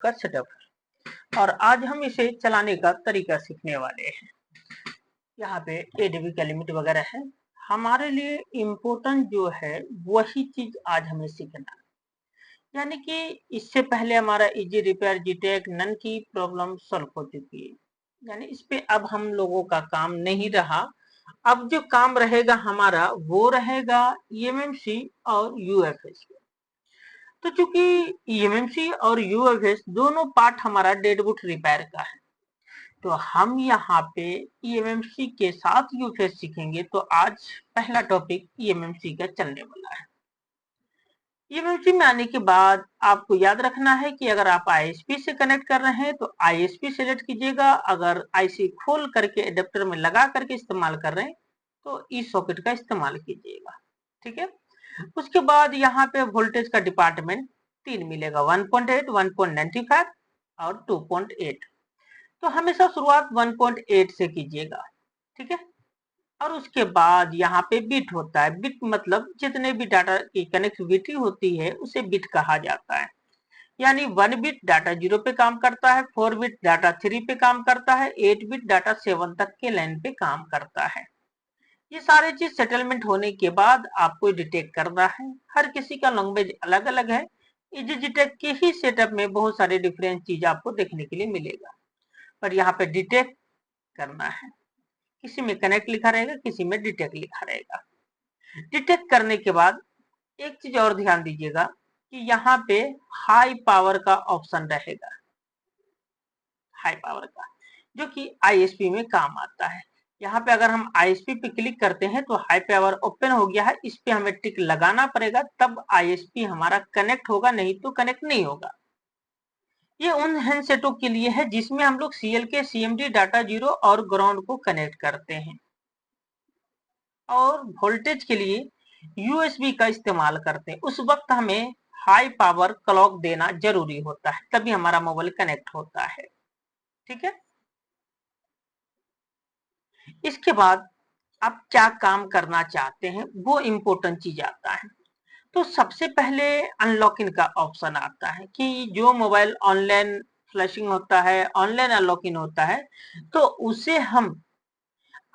का सेटअप है और आज हम इसे चलाने का तरीका सीखने वाले हैं। यहाँ पे एडबी का लिमिट वगैरह है। हमारे लिए इम्पोर्टेंट जो है वही चीज आज हमें सीखना है, यानी कि इससे पहले हमारा इजी रिपेयर जीटेक नन की प्रॉब्लम सॉल्व हो चुकी है, यानी इस पे अब हम लोगों का काम नहीं रहा। अब जो काम रहेगा हमारा वो रहेगा ईएमएमसी और यूएफएस। तो चूंकि ईएमएमसी और यूएफएस दोनों पार्ट हमारा डेडवुड रिपेयर का है, तो हम यहाँ पे ईएमएमसी के साथ यूएफएस सीखेंगे। तो आज पहला टॉपिक ईएमएमसी का चलने वाला है। ईएमएमसी में आने के बाद आपको याद रखना है कि अगर आप आईएसपी से कनेक्ट कर रहे हैं तो आईएसपी सेलेक्ट कीजिएगा, अगर आईसी खोल करके एडेप्टर में लगा करके इस्तेमाल कर रहे हैं तो ई सॉकेट का इस्तेमाल कीजिएगा। ठीक है, उसके बाद यहाँ पे वोल्टेज का डिपार्टमेंट 3 मिलेगा, 1.8, 1.95 और 2.8। तो हमेशा शुरुआत 1.8 से कीजिएगा। ठीक है, और उसके बाद यहाँ पे बिट होता है। बिट मतलब जितने भी डाटा की कनेक्टिविटी होती है उसे बिट कहा जाता है। यानी 1 बिट डाटा 0 पे काम करता है, 4 बिट डाटा 3 पे काम करता है, 8 बिट डाटा 7 तक के लाइन पे काम करता है। ये सारे चीज सेटलमेंट होने के बाद आपको डिटेक्ट करना है। हर किसी का लैंग्वेज अलग अलग है। इजीजीटेक के ही सेटअप में बहुत सारे डिफरेंट चीज आपको देखने के लिए मिलेगा, पर यहाँ पे डिटेक्ट करना है। किसी में कनेक्ट लिखा रहेगा, किसी में डिटेक्ट लिखा रहेगा। डिटेक्ट करने के बाद एक चीज और ध्यान दीजिएगा कि यहाँ पे हाई पावर का ऑप्शन रहेगा, हाई पावर का, जो कि आईएसपी में काम आता है। यहाँ पे अगर हम आईएसपी पे क्लिक करते हैं तो हाई पावर ओपन हो गया है, इस पे हमें टिक लगाना पड़ेगा तब आईएसपी हमारा कनेक्ट होगा, नहीं तो कनेक्ट नहीं होगा। ये उन हैंडसेटों के लिए है जिसमें हम लोग सीएलके सीएमडी डाटा 0 और ग्राउंड को कनेक्ट करते हैं, और वोल्टेज के लिए यूएसबी का इस्तेमाल करते हैं। उस वक्त हमें हाई पावर क्लॉक देना जरूरी होता है, तभी हमारा मोबाइल कनेक्ट होता है। ठीक है, इसके बाद आप क्या काम करना चाहते हैं वो इम्पोर्टेंट चीज आता है। तो सबसे पहले अनलॉकिंग का ऑप्शन आता है कि जो मोबाइल ऑनलाइन फ्लैशिंग होता है, ऑनलाइन अनलॉकिंग होता है, तो उसे हम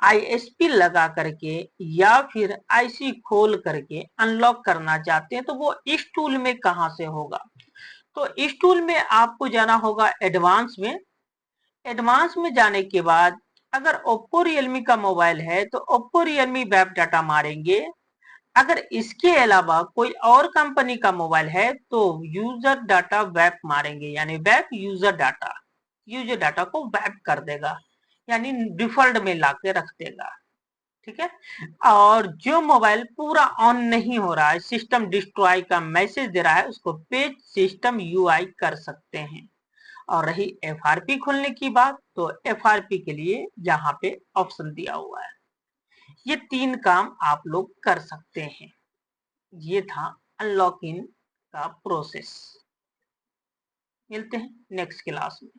आईएसपी लगा करके या फिर आईसी खोल करके अनलॉक करना चाहते हैं, तो वो इस टूल में कहां से होगा। तो इस टूल में आपको जाना होगा एडवांस में। एडवांस में जाने के बाद अगर ओप्पो रियलमी का मोबाइल है तो ओप्पो रियलमी वेब डाटा मारेंगे। अगर इसके अलावा कोई और कंपनी का मोबाइल है तो यूजर डाटा वेब मारेंगे, यानी वेब यूजर डाटा को वेब कर देगा, यानी डिफॉल्ट में लाके रख देगा। ठीक है, और जो मोबाइल पूरा ऑन नहीं हो रहा है, सिस्टम डिस्ट्रॉय का मैसेज दे रहा है, उसको पेज सिस्टम यूआई कर सकते हैं। और रही एफआरपी खोलने की बात, तो एफआरपी के लिए यहाँ पे ऑप्शन दिया हुआ है। ये 3 काम आप लोग कर सकते हैं। ये था अनलॉकिंग का प्रोसेस। मिलते हैं नेक्स्ट क्लास में।